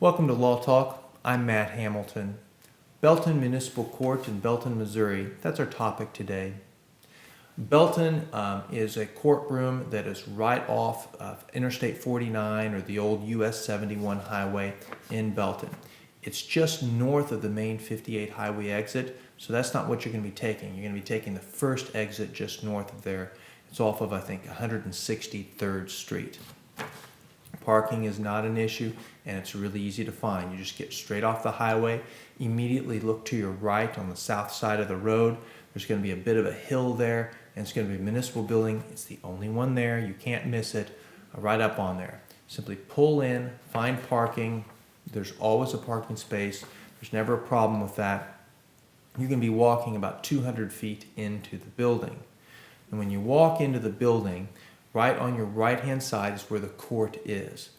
Welcome to Law Talk. I'm Matt Hamilton. Belton Municipal Court in Belton, Missouri. That's our topic today. Belton is a courtroom that is right off of Interstate 49 or the old US 71 highway in Belton. It's just north of the main 58 highway exit, so that's not what you're going to be taking. You're going to be taking the first exit just north of there. It's off of, I think, 163rd Street. Parking is not an issue, and it's really easy to find. You just get straight off the highway, immediately look to your right on the south side of the road. There's going to be a bit of a hill there, and it's going to be a municipal building. It's the only one there. You can't miss it. Right up on there. Simply pull in, find parking. There's always a parking space. There's never a problem with that. You're going to be walking about 200 feet into the building. And when you walk into the building, right on your right-hand side is where the court is.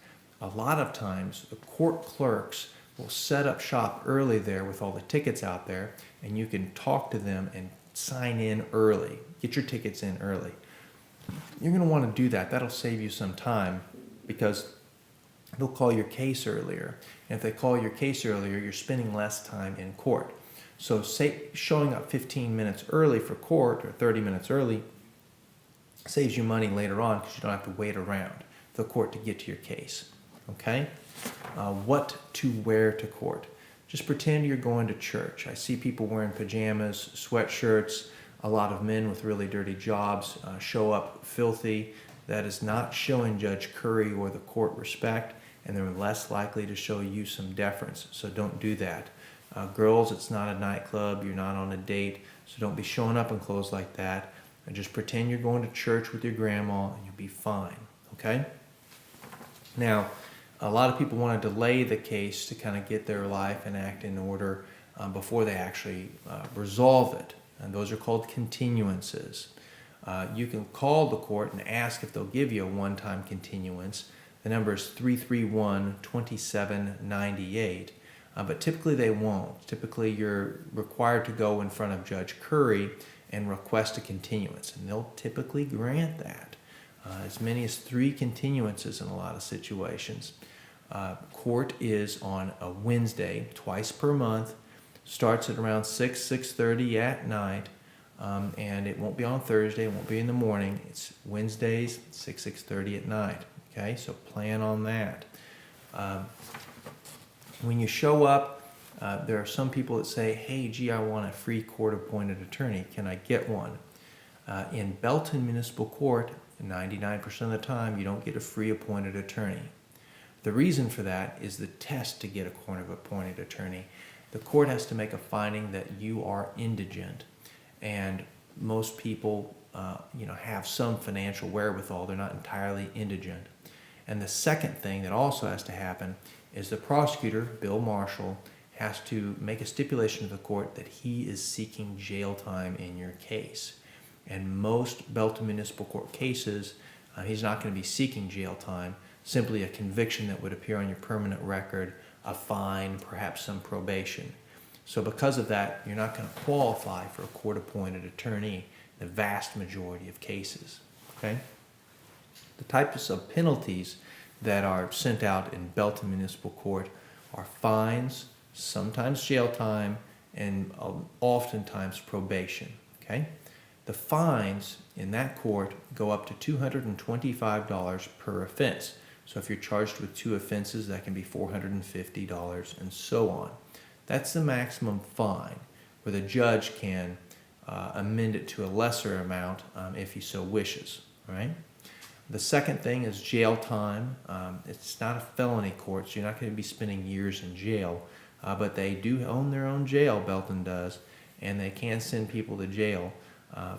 A lot of times, the court clerks will set up shop early there with all the tickets out there, and you can talk to them and sign in early. Get your tickets in early. You're going to want to do that. That'll save you some time because they'll call your case earlier. And if they call your case earlier, you're spending less time in court. So say showing up 15 minutes early for court or 30 minutes early saves you money later on because you don't have to wait around the court to get to your case. Okay? What to wear to court? Just pretend you're going to church. I see people wearing pajamas, sweatshirts. A lot of men with really dirty jobs show up filthy. That is not showing Judge Curry or the court respect, and they're less likely to show you some deference. So don't do that. Girls, it's not a nightclub. You're not on a date. So don't be showing up in clothes like that. And just pretend you're going to church with your grandma and you'll be fine, okay? Now, a lot of people want to delay the case to kind of get their life and act in order before they actually resolve it. And those are called continuances. You can call the court and ask if they'll give you a one-time continuance. The number is 331-2798, but typically they won't. Typically you're required to go in front of Judge Curry and request a continuance, and they'll typically grant that. As many as 3 continuances in a lot of situations. Court is on a Wednesday, twice per month, starts at around 6:30 at night, and it won't be on Thursday, it won't be in the morning. It's Wednesdays, 6:30 at night. Okay, so plan on that. When you show up, there are some people that say, hey, gee, I want a free court-appointed attorney. Can I get one? In Belton Municipal Court, 99% of the time, you don't get a free appointed attorney. The reason for that is the test to get a court-appointed attorney. The court has to make a finding that you are indigent, and most people have some financial wherewithal. They're not entirely indigent. And the second thing that also has to happen is the prosecutor, Bill Marshall, has to make a stipulation to the court that he is seeking jail time in your case. And most Belton Municipal Court cases, he's not going to be seeking jail time, simply a conviction that would appear on your permanent record, a fine, perhaps some probation. So because of that, you're not going to qualify for a court-appointed attorney in the vast majority of cases. Okay? The types of penalties that are sent out in Belton Municipal Court are fines, sometimes jail time, and oftentimes probation. Okay? The fines in that court go up to $225 per offense. So if you're charged with 2 offenses, that can be $450 and so on. That's the maximum fine, where the judge can amend it to a lesser amount if he so wishes. All right? The second thing is jail time. It's not a felony court, so you're not going to be spending years in jail. But they do own their own jail, Belton does, and they can send people to jail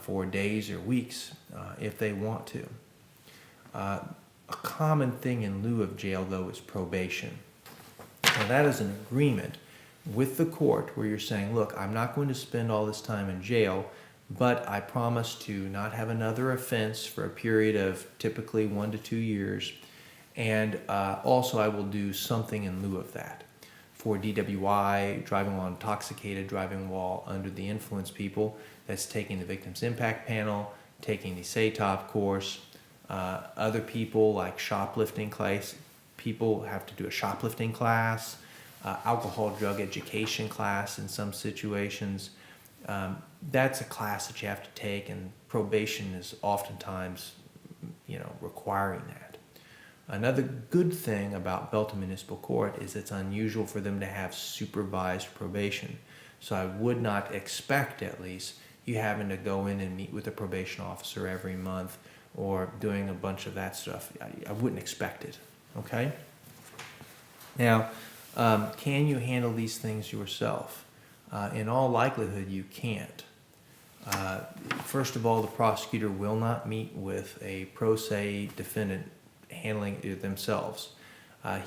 for days or weeks if they want to. A common thing in lieu of jail, though, is probation. Now, that is an agreement with the court where you're saying, look, I'm not going to spend all this time in jail, but I promise to not have another offense for a period of typically 1 to 2 years, and also I will do something in lieu of that. For DWI, driving while intoxicated, driving while under the influence people, that's taking the Victims Impact Panel, taking the SATOP course. Other people like shoplifting people have to do a shoplifting class, alcohol drug education class in some situations. That's a class that you have to take, and probation is oftentimes, requiring that. Another good thing about Belton Municipal Court is it's unusual for them to have supervised probation. So I would not expect, at least, you having to go in and meet with a probation officer every month or doing a bunch of that stuff. I wouldn't expect it, okay? Now, can you handle these things yourself? In all likelihood, you can't. First of all, the prosecutor will not meet with a pro se defendant handling it themselves.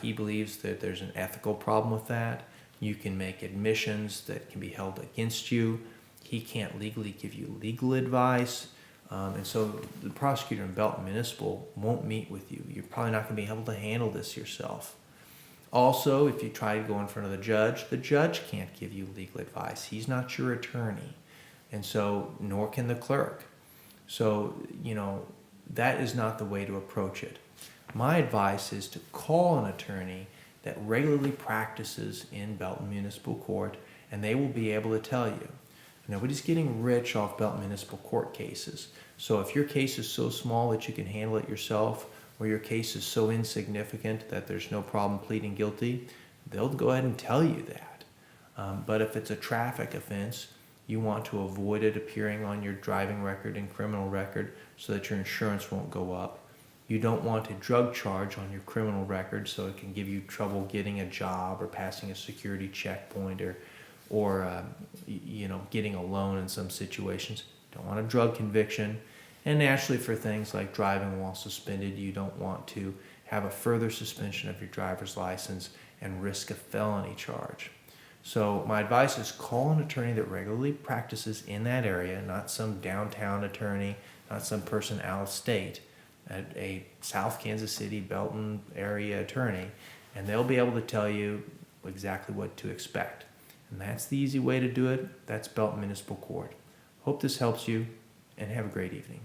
He believes that there's an ethical problem with that. You can make admissions that can be held against you. He can't legally give you legal advice. And so the prosecutor in Belton Municipal won't meet with you. You're probably not going to be able to handle this yourself. Also, if you try to go in front of the judge can't give you legal advice. He's not your attorney. And so, nor can the clerk. So, that is not the way to approach it. My advice is to call an attorney that regularly practices in Belton Municipal Court, and they will be able to tell you. Nobody's getting rich off Belton Municipal Court cases. So if your case is so small that you can handle it yourself, or your case is so insignificant that there's no problem pleading guilty, they'll go ahead and tell you that. But if it's a traffic offense, you want to avoid it appearing on your driving record and criminal record so that your insurance won't go up. You don't want a drug charge on your criminal record so it can give you trouble getting a job or passing a security checkpoint or getting a loan in some situations. Don't want a drug conviction. And naturally, for things like driving while suspended, you don't want to have a further suspension of your driver's license and risk a felony charge. So my advice is call an attorney that regularly practices in that area, not some downtown attorney, not some person out of state, a South Kansas City, Belton area attorney, and they'll be able to tell you exactly what to expect. And that's the easy way to do it. That's Belton Municipal Court. Hope this helps you, and have a great evening.